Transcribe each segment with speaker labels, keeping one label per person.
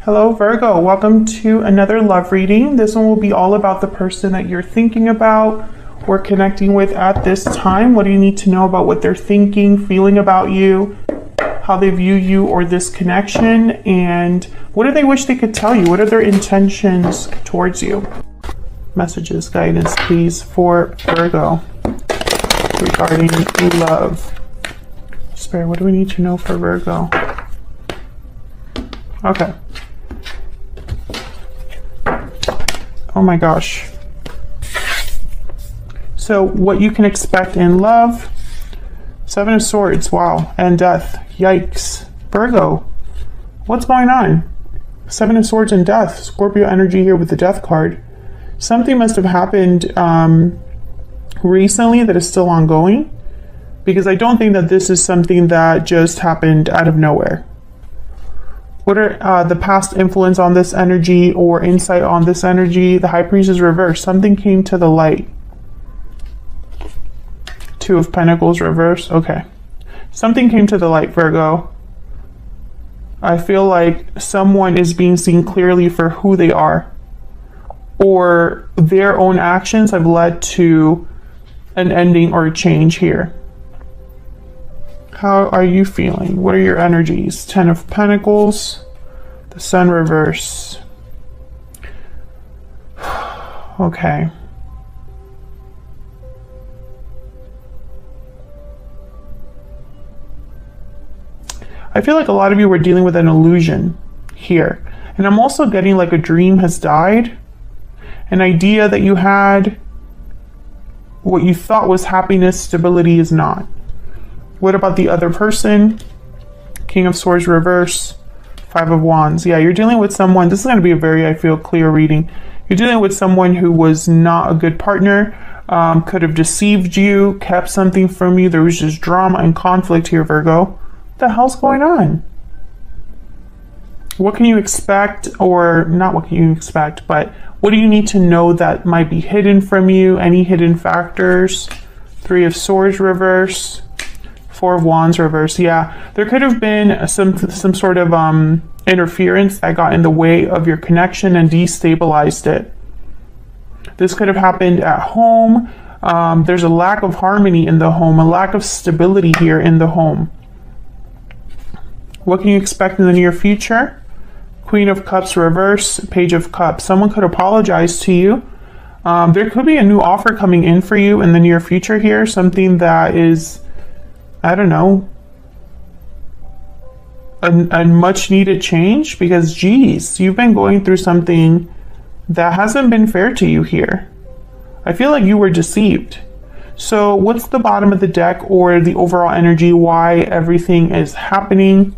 Speaker 1: Hello Virgo, welcome to another love reading. This one will be all about the person that you're thinking about or connecting with at this time. What do you need to know about what they're thinking, feeling about you, how they view you or this connection, and what do they wish they could tell you? What are their intentions towards you? Messages, guidance, please, for Virgo regarding love. Spirit, what do we need to know for Virgo? Okay. Oh my gosh. So what you can expect in love, Seven of Swords, wow, and Death, yikes. Virgo, what's going on? Seven of Swords and Death, Scorpio energy here with the Death card. Something must have happened recently that is still ongoing, because I don't think that this is something that just happened out of nowhere. What are the past influence on this energy or insight on this energy? The High Priest is reversed. Something came to the light. Two of Pentacles reversed. Okay. Something came to the light, Virgo. I feel like someone is being seen clearly for who they are, or their own actions have led to an ending or a change here. How are you feeling? What are your energies? Ten of Pentacles, the Sun reverse. Okay. I feel like a lot of you were dealing with an illusion here. And I'm also getting like a dream has died. An idea that you had, what you thought was happiness, stability is not. What about the other person? King of Swords reverse, Five of Wands. Yeah, you're dealing with someone, this is going to be a very, I feel, clear reading. You're dealing with someone who was not a good partner, could have deceived you, kept something from you. There was just drama and conflict here, Virgo. What the hell's going on? What can you expect, or not what can you expect, but what do you need to know that might be hidden from you? Any hidden factors? Three of Swords reverse. Four of Wands reverse. Yeah, there could have been some sort of interference that got in the way of your connection and destabilized it. This could have happened at home. There's a lack of harmony in the home, a lack of stability here in the home. What can you expect in the near future? Queen of Cups reverse, Page of Cups. Someone could apologize to you. There could be a new offer coming in for you in the near future here. Something that is, I don't know, a much needed change, because geez, you've been going through something that hasn't been fair to you here. I feel like you were deceived. So what's the bottom of the deck or the overall energy, why everything is happening?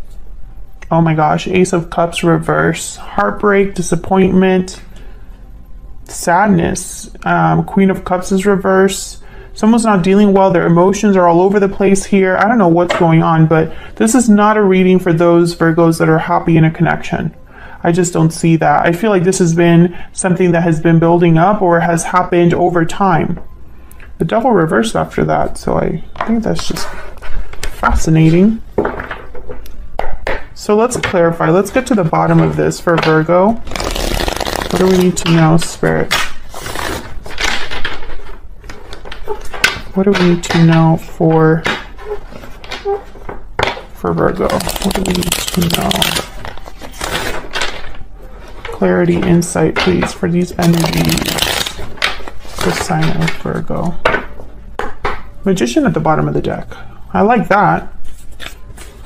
Speaker 1: Oh my gosh, Ace of Cups reverse, heartbreak, disappointment, sadness. Queen of Cups is reverse. Someone's not dealing well. Their emotions are all over the place here. I don't know what's going on, but this is not a reading for those Virgos that are happy in a connection. I just don't see that. I feel like this has been something that has been building up or has happened over time. The Devil reversed after that, so I think that's just fascinating. So let's clarify. Let's get to the bottom of this for Virgo. What do we need to know, Spirit? What do we need to know for Virgo? What do we need to know? Clarity, insight, please, for these energies. The sign of Virgo. Magician at the bottom of the deck. I like that.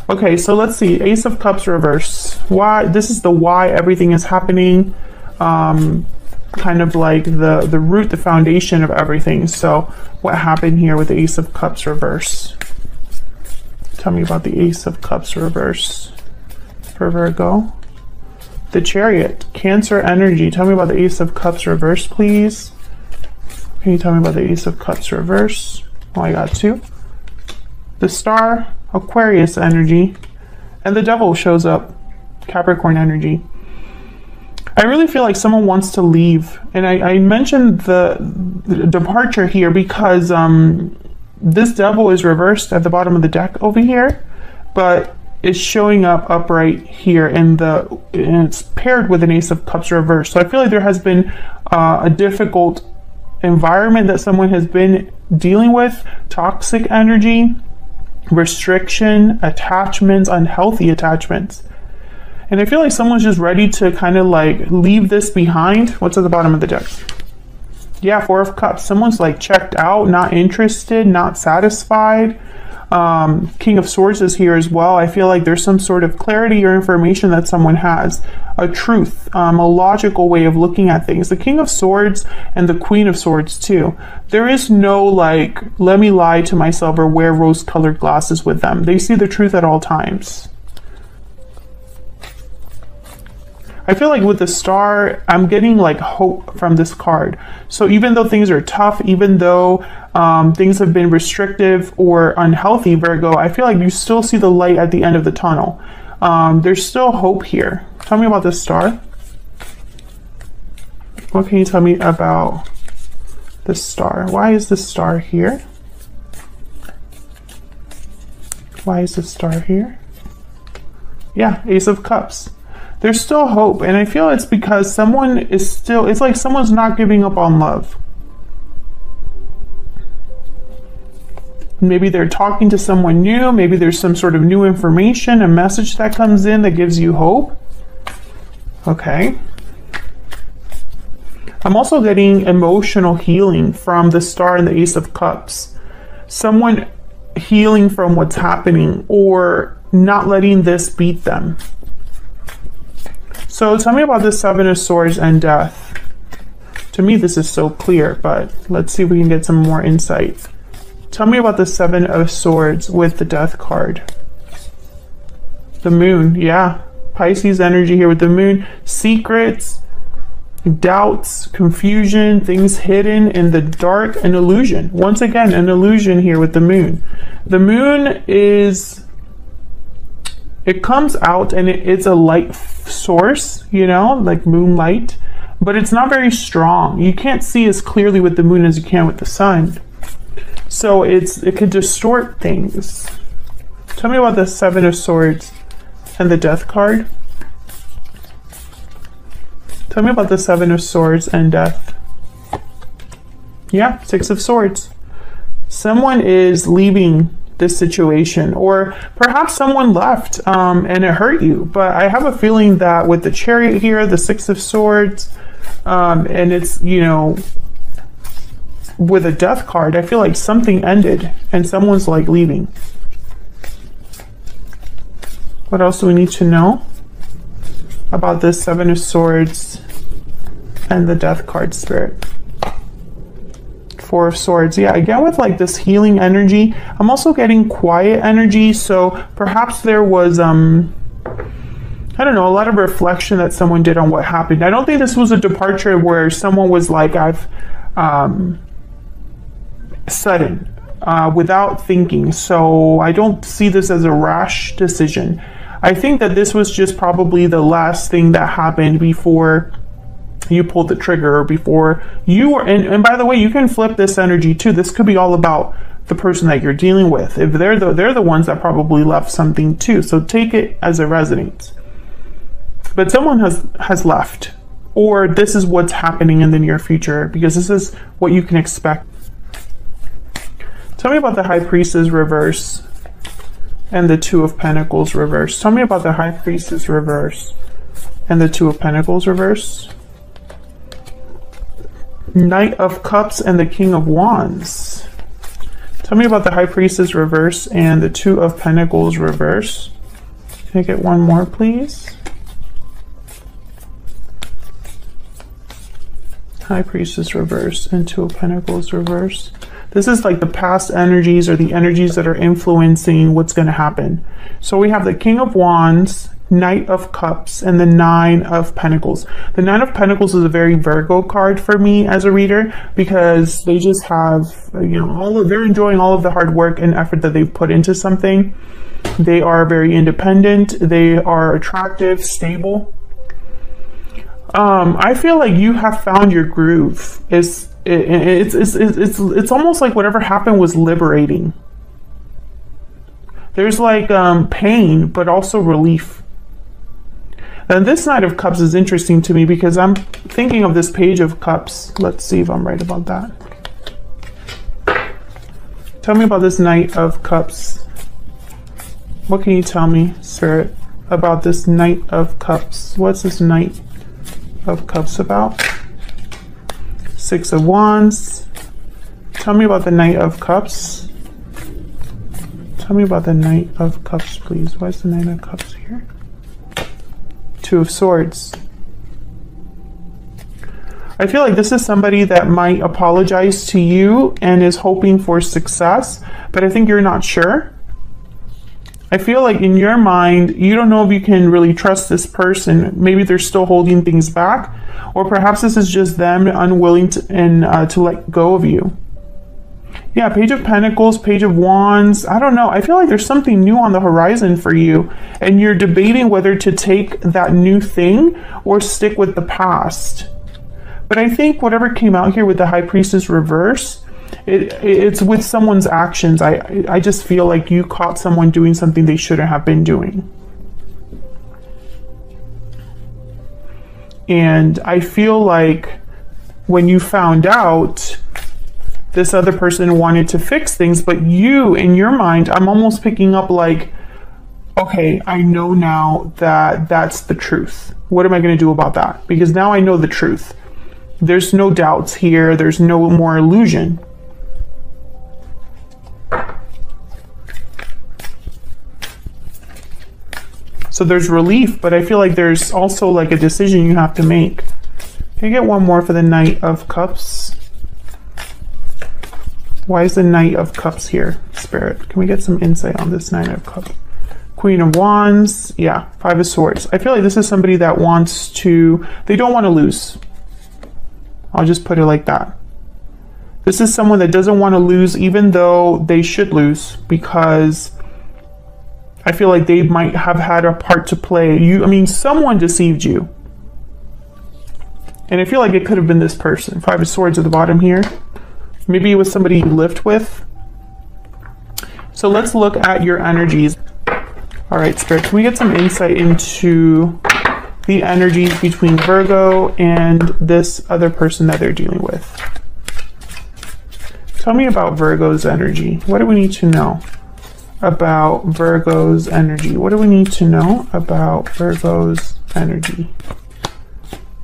Speaker 1: Okay, so let's see. Ace of Cups reverse. Why? This is the why everything is happening. Kind of like the root, the foundation of everything. So what happened here with the Ace of Cups reverse? Tell me about the Ace of Cups reverse for Virgo. The Chariot, Cancer energy. Tell me about the Ace of Cups reverse, please. Can you tell me about the Ace of Cups reverse? Oh, I got two. The Star, Aquarius energy, and the Devil shows up, Capricorn energy. I really feel like someone wants to leave, and I mentioned the departure here because this Devil is reversed at the bottom of the deck over here, but is showing up upright here, and it's paired with an Ace of Cups reversed. So I feel like there has been a difficult environment that someone has been dealing with, toxic energy, restriction, attachments, unhealthy attachments. And I feel like someone's just ready to kind of like leave this behind. What's at the bottom of the deck? Yeah, Four of Cups. Someone's like checked out, not interested, not satisfied. King of Swords is here as well. I feel like there's some sort of clarity or information that someone has, a truth, a logical way of looking at things. The King of Swords and the Queen of Swords too. There is no like, let me lie to myself or wear rose-colored glasses with them. They see the truth at all times. I feel like with the Star, I'm getting like hope from this card. So even though things are tough, even though things have been restrictive or unhealthy, Virgo, I feel like you still see the light at the end of the tunnel. There's still hope here. Tell me about the Star. What can you tell me about the Star? Why is the Star here? Why is the Star here? Yeah, Ace of Cups. There's still hope, and I feel it's because someone is still, it's like someone's not giving up on love. Maybe they're talking to someone new, maybe there's some sort of new information, a message that comes in that gives you hope. Okay. I'm also getting emotional healing from the Star and the Ace of Cups. Someone healing from what's happening or not letting this beat them. So tell me about the Seven of Swords and Death. To me, this is so clear, but let's see if we can get some more insight. Tell me about the Seven of Swords with the Death card. The Moon, yeah. Pisces energy here with the Moon. Secrets, doubts, confusion, things hidden in the dark, an illusion. Once again, an illusion here with the Moon. The Moon is, it comes out and it's a light source, you know, like moonlight, but it's not very strong. You can't see as clearly with the Moon as you can with the Sun. So it could distort things. Tell me about the Seven of Swords and the Death card. Tell me about the Seven of Swords and Death. Yeah, Six of Swords. Someone is leaving this situation, or perhaps someone left and it hurt you, but I have a feeling that with the Chariot here, the Six of Swords, and it's, you know, with a Death card, I feel like something ended and someone's like leaving. What else do we need to know about this Seven of Swords and the Death card, Spirit? Four of Swords. Yeah, again with like this healing energy. I'm also getting quiet energy, so perhaps there was I don't know, a lot of reflection that someone did on what happened. I don't think this was a departure where someone was like, I've sudden, without thinking. So I don't see this as a rash decision. I think that this was just probably the last thing that happened before you pulled the trigger, or before you were, and by the way, you can flip this energy too. This could be all about the person that you're dealing with. If they're the ones that probably left something too. So take it as it resonates. But someone has left, or this is what's happening in the near future, because this is what you can expect. Tell me about the High Priestess reverse and the Two of Pentacles reverse. Tell me about the High Priestess reverse and the Two of Pentacles reverse. Knight of Cups and the King of Wands. Tell me about the High Priestess reverse and the Two of Pentacles reverse. Can I get one more, please? High Priestess reverse and Two of Pentacles reverse. This is like the past energies, or the energies that are influencing what's going to happen. So we have the King of Wands, Knight of Cups, and the Nine of Pentacles. The Nine of Pentacles is a very Virgo card for me as a reader, because they just have, you know, they're enjoying all of the hard work and effort that they've put into something. They are very independent. They are attractive, stable. I feel like you have found your groove. It's almost like whatever happened was liberating. There's like pain, but also relief. And this Knight of Cups is interesting to me because I'm thinking of this Page of Cups. Let's see if I'm right about that. Tell me about this Knight of Cups. What can you tell me, Spirit, about this Knight of Cups? What's this Knight of Cups about? Six of Wands. Tell me about the Knight of Cups. Tell me about the Knight of Cups, please. Why is the Knight of Cups here? Two of Swords. I feel like this is somebody that might apologize to you and is hoping for success, but I think you're not sure. I feel like in your mind, you don't know if you can really trust this person. Maybe they're still holding things back, or perhaps this is just them unwilling to let go of you. Yeah, Page of Pentacles, Page of Wands. I don't know. I feel like there's something new on the horizon for you, and you're debating whether to take that new thing or stick with the past. But I think whatever came out here with the High Priestess reverse, it's with someone's actions. I just feel like you caught someone doing something they shouldn't have been doing. And I feel like when you found out, this other person wanted to fix things, but you, in your mind, I'm almost picking up like, okay, I know now that that's the truth. What am I going to do about that? Because now I know the truth. There's no doubts here. There's no more illusion. So there's relief, but I feel like there's also like a decision you have to make. Can I get one more for the Knight of Cups? Why is the Knight of Cups here, Spirit? Can we get some insight on this Knight of Cups? Queen of Wands. Yeah, Five of Swords. I feel like this is somebody that wants to, they don't want to lose. I'll just put it like that. This is someone that doesn't want to lose, even though they should lose, because I feel like they might have had a part to play. Someone deceived you. And I feel like it could have been this person. Five of Swords at the bottom here. Maybe it was somebody you lived with. So let's look at your energies. All right, Spirit, can we get some insight into the energies between Virgo and this other person that they're dealing with? Tell me about Virgo's energy. What do we need to know about Virgo's energy? What do we need to know about Virgo's energy?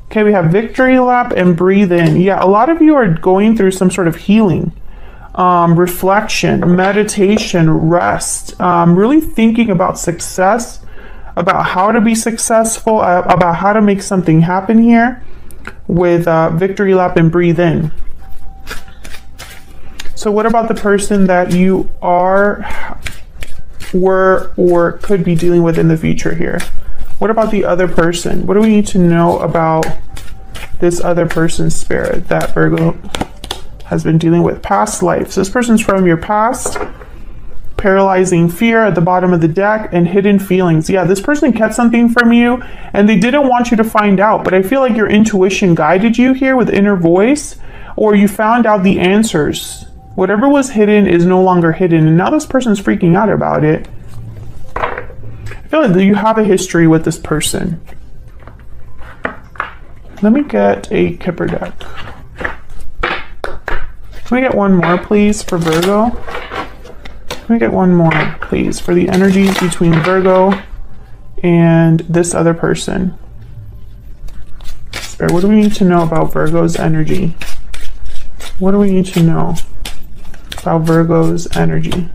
Speaker 1: Okay, we have Victory Lap and Breathe In. Yeah, a lot of you are going through some sort of healing, reflection, meditation, rest, really thinking about success, about how to be successful, about how to make something happen here with Victory Lap and Breathe In. So what about the person that you were, or could be dealing with in the future here? What about the other person? What do we need to know about this other person's spirit that Virgo has been dealing with? Past life. So this person's from your past. Paralyzing fear at the bottom of the deck, and hidden feelings. Yeah, this person kept something from you and they didn't want you to find out, but I feel like your intuition guided you here with inner voice, or you found out the answers. Whatever was hidden is no longer hidden, and now this person's freaking out about it. I feel like you have a history with this person. Let me get a Kipper deck. Can we get one more, please, for Virgo? Can we get one more, please, for the energies between Virgo and this other person? Spirit, what do we need to know about Virgo's energy? What do we need to know about Virgo's energy?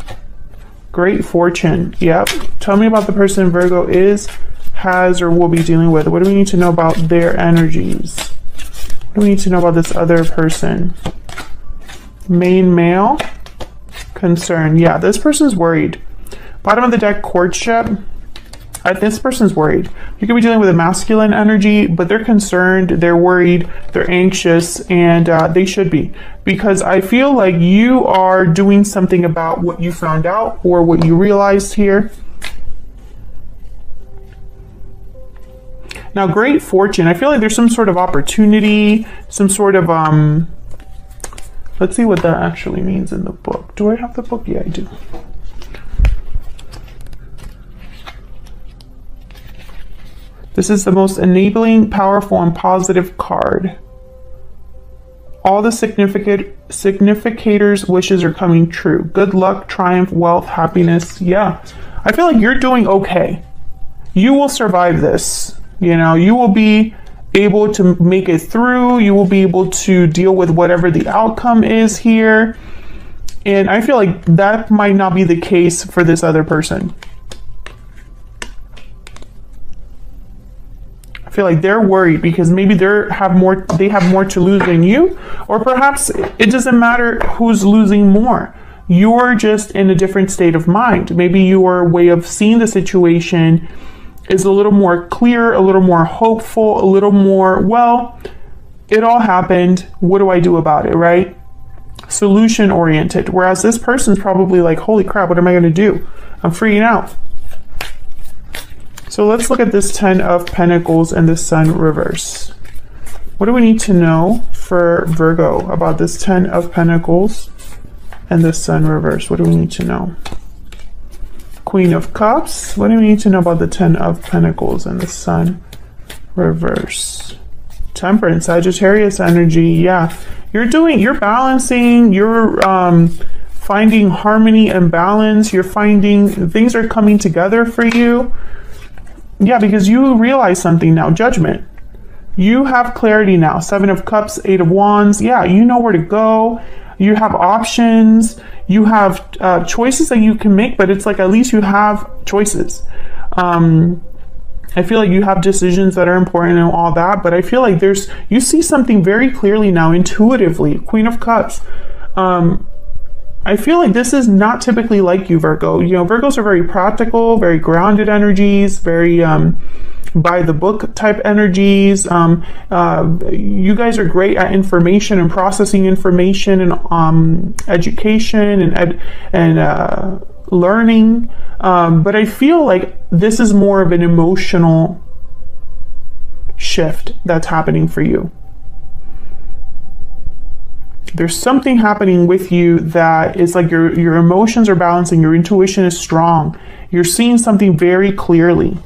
Speaker 1: Great fortune. Yep. Tell me about the person Virgo is, has, or will be dealing with. What do we need to know about their energies? What do we need to know about this other person? Main male. Concern. Yeah, this person's worried. Bottom of the deck, courtship. This person's worried. You could be dealing with a masculine energy, but they're concerned, they're worried, they're anxious, and they should be. Because I feel like you are doing something about what you found out or what you realized here. Now, great fortune. I feel like there's some sort of opportunity, some sort of let's see what that actually means in the book. Do I have the book? Yeah, I do. This is the most enabling, powerful, and positive card. All the significators' wishes are coming true. Good luck, triumph, wealth, happiness. Yeah. I feel like you're doing okay. You will survive this. You know, you will be able to make it through. You will be able to deal with whatever the outcome is here. And I feel like that might not be the case for this other person. I feel like they're worried because maybe they have more to lose than you, or perhaps it doesn't matter who's losing more. You're just in a different state of mind. Maybe your way of seeing the situation is a little more clear, a little more hopeful, a little more, well, it all happened. What do I do about it, right? Solution oriented. Whereas this person's probably like, holy crap, what am I going to do? I'm freaking out. So let's look at this 10 of Pentacles and the Sun reverse. What do we need to know for Virgo about this 10 of Pentacles and the Sun reverse? What do we need to know? Queen of Cups. What do we need to know about the 10 of Pentacles and the Sun reverse? Temperance, Sagittarius energy. Yeah, you're balancing, you're finding harmony and balance. You're finding things are coming together for you. Yeah, because you realize something now. Judgment. You have clarity now. 7 of Cups, 8 of Wands. Yeah, you know where to go. You have options. You have choices that you can make, but it's like at least you have choices. I feel like you have decisions that are important and all that, but I feel like you see something very clearly now, intuitively. Queen of Cups. I feel like this is not typically like you, Virgo. You know, Virgos are very practical, very grounded energies, very by the book type energies. You guys are great at information and processing information and education and learning. But I feel like this is more of an emotional shift that's happening for you. There's something happening with you that is like your emotions are balancing, your intuition is strong. You're seeing something very clearly.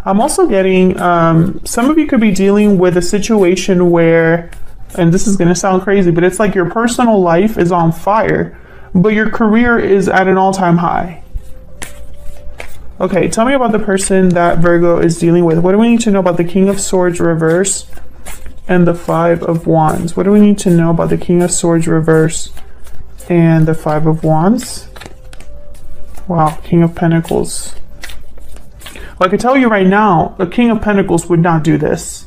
Speaker 1: I'm also getting, some of you could be dealing with a situation where, and this is going to sound crazy, but it's like your personal life is on fire, but your career is at an all-time high. Okay, tell me about the person that Virgo is dealing with. What do we need to know about the King of Swords reverse and the 5 of Wands? What do we need to know about the King of Swords reverse and the 5 of Wands? Wow, King of Pentacles. Well, I can tell you right now, the King of Pentacles would not do this.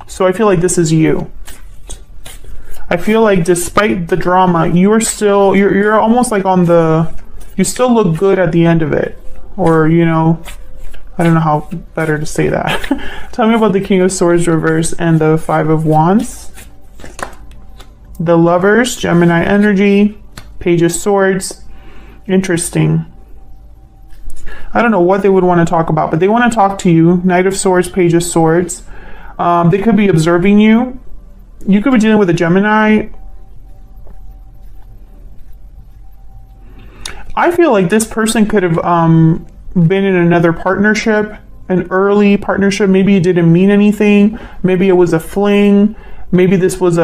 Speaker 1: So I feel like this is you. I feel like despite the drama, you're almost like you still look good at the end of it. Or, you know, I don't know how better to say that. Tell me about the King of Swords reverse and the 5 of Wands. The Lovers, Gemini energy, Page of Swords. Interesting. I don't know what they would want to talk about, but they want to talk to you. Knight of Swords, Page of Swords. They could be observing you. You could be dealing with a Gemini. I feel like this person could have been in another partnership, an early partnership. Maybe it didn't mean anything. Maybe it was a fling. Maybe this was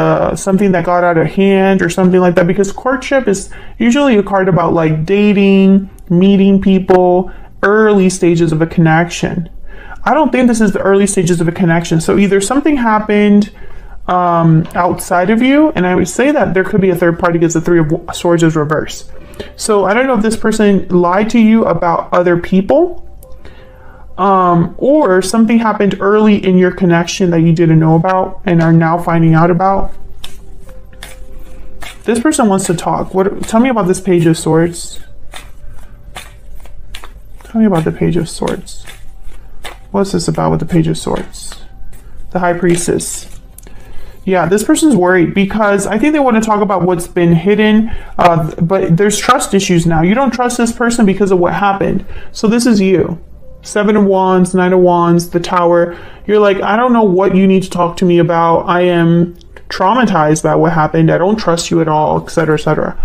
Speaker 1: something that got out of hand or something like that, because courtship is usually a card about like dating, meeting people, early stages of a connection. I don't think this is the early stages of a connection. So either something happened outside of you, and I would say that there could be a third party because the 3 of Swords is reversed. So I don't know if this person lied to you about other people, or something happened early in your connection that you didn't know about and are now finding out about. This person wants to talk. Tell me about this Page of Swords. Tell me about the Page of Swords. What's this about with the Page of Swords? The High Priestess. Yeah, this person's worried because I think they want to talk about what's been hidden, but there's trust issues now. You don't trust this person because of what happened. So this is you. 7 of Wands, 9 of Wands, the Tower. You're like, I don't know what you need to talk to me about. I am traumatized by what happened. I don't trust you at all, etc., etc.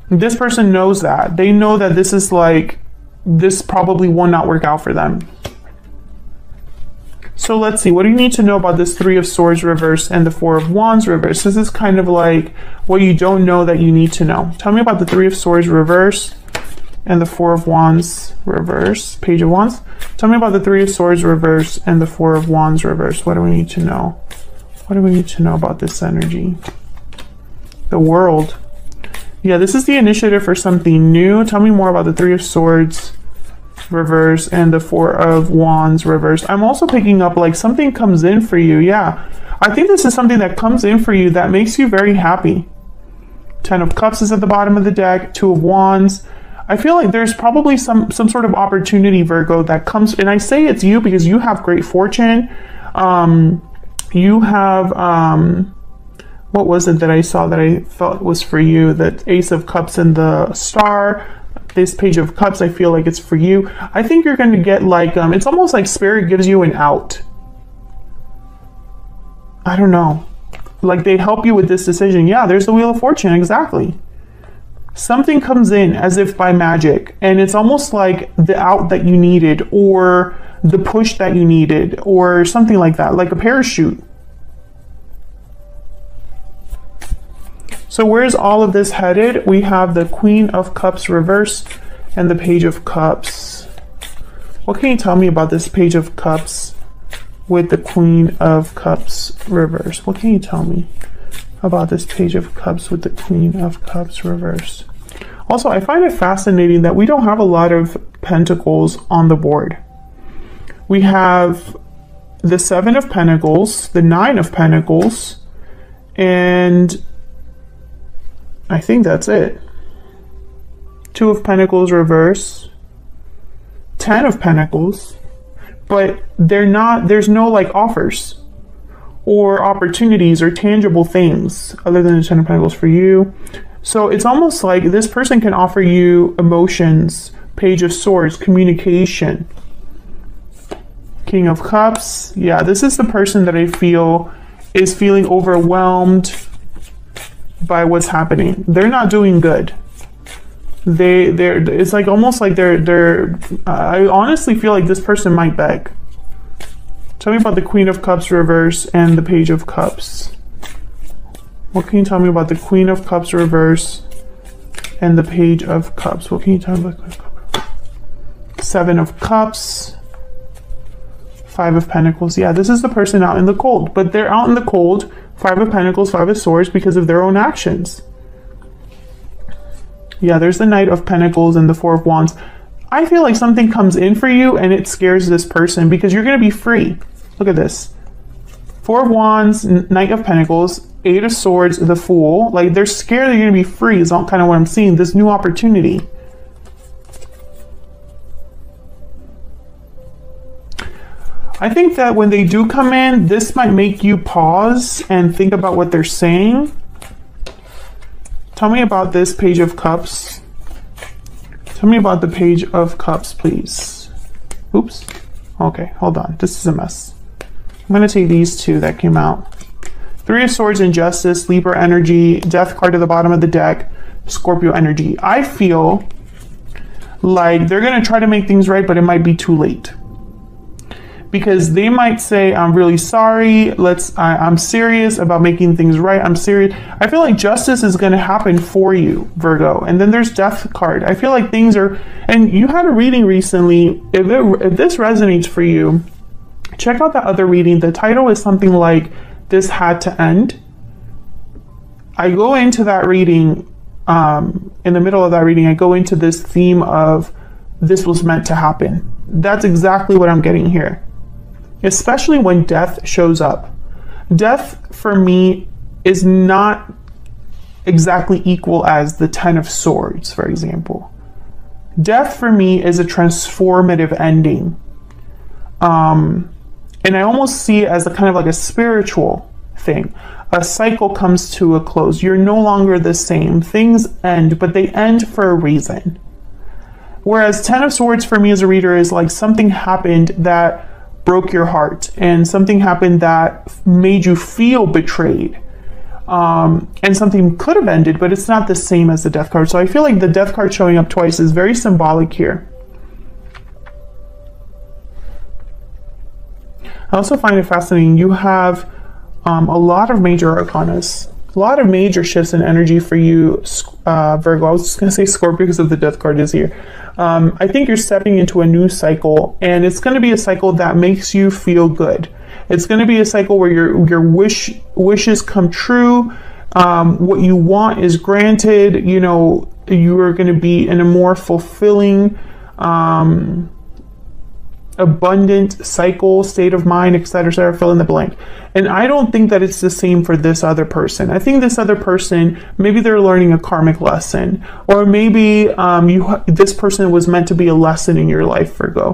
Speaker 1: This person knows that. They know that this is like this probably will not work out for them. So let's see, what do you need to know about this Three of Swords reverse and the Four of Wands reverse? This is kind of like what you don't know that you need to know. Tell me about the Three of Swords reverse and the Four of Wands reverse. Page of Wands. Tell me about the Three of Swords reverse and the Four of Wands reverse. What do we need to know? What do we need to know about this energy? The World. Yeah, this is the initiative for something new. Tell me more about the Three of Swords reverse and the Four of Wands reverse. I'm also picking up like something comes in for you. Yeah, I think this is something that comes in for you that makes you very happy. Ten of Cups is at the bottom of the deck. Two of Wands. I feel like there's probably some sort of opportunity, Virgo, that comes, and I say it's you because you have great fortune. You have what was it that I saw that I felt was for you? The Ace of Cups and the Star. This Page of Cups, I feel like it's for you. I think you're going to get like, it's almost like Spirit gives you an out. I don't know. Like they help you with this decision. Yeah, there's the Wheel of Fortune, exactly. Something comes in as if by magic, and it's almost like the out that you needed, or the push that you needed, or something like that, like a parachute. So where's all of this headed? We have the Queen of Cups reverse and the Page of Cups. What can you tell me about this Page of Cups with the Queen of Cups reverse? What can you tell me about this Page of Cups with the Queen of Cups reverse? Also, I find it fascinating that we don't have a lot of Pentacles on the board. We have the Seven of Pentacles, the Nine of Pentacles, and I think that's it. Two of Pentacles reverse, 10 of Pentacles, but there's no like offers or opportunities or tangible things other than the 10 of Pentacles for you. So it's almost like this person can offer you emotions, Page of Swords, communication. King of Cups. Yeah, this is the person that I feel is feeling overwhelmed by what's happening. They're not doing good. It's like almost like I honestly feel like this person might beg. Tell me about the Queen of Cups reverse and the Page of Cups. What can you tell me about the Queen of Cups reverse and the Page of Cups? What can you tell me about the Queen of Cups? Seven of Cups, Five of Pentacles. Yeah, this is the person out in the cold, but they're out in the cold, Five of Pentacles, Five of Swords, because of their own actions. Yeah, there's the Knight of Pentacles and the Four of Wands. I feel like something comes in for you and it scares this person because you're going to be free. Look at this. Four of Wands, Knight of Pentacles, Eight of Swords, the Fool. Like they're scared that you're going to be free is all kind of what I'm seeing. This new opportunity. I think that when they do come in, this might make you pause and think about what they're saying. Tell me about this Page of Cups. Tell me about the Page of Cups, please. Oops. Okay, hold on. This is a mess. I'm going to take these two that came out. Three of Swords and Justice, Libra energy, Death card at the bottom of the deck, Scorpio energy. I feel like they're going to try to make things right, but it might be too late. Because they might say, I'm really sorry, I'm serious about making things right, I'm serious. I feel like justice is going to happen for you, Virgo. And then there's Death card. I feel like things are, and you had a reading recently, if this resonates for you, check out that other reading. The title is something like, This Had to End. I go into that reading, in the middle of that reading, I go into this theme of, this was meant to happen. That's exactly what I'm getting here. Especially when death shows up. Death for me is not exactly equal as the Ten of Swords, for example. Death for me is a transformative ending. And I almost see it as a kind of like a spiritual thing. A cycle comes to a close. You're no longer the same. Things end, but they end for a reason. Whereas Ten of Swords for me as a reader is like something happened that broke your heart, and something happened that made you feel betrayed, and something could have ended, but it's not the same as the Death card. So I feel like the Death card showing up twice is very symbolic here. I also find it fascinating. You have a lot of major arcanas, a lot of major shifts in energy for you, Virgo. I was just going to say Scorpio because of the death card is here. I think you're stepping into a new cycle, and it's going to be a cycle that makes you feel good. It's going to be a cycle where your wishes come true. What you want is granted. You know, you are going to be in a more fulfilling, abundant cycle, state of mind, etc., fill in the blank. And I don't think that it's the same for this other person. I think this other person, maybe they're learning a karmic lesson, or maybe this person was meant to be a lesson in your life, Virgo.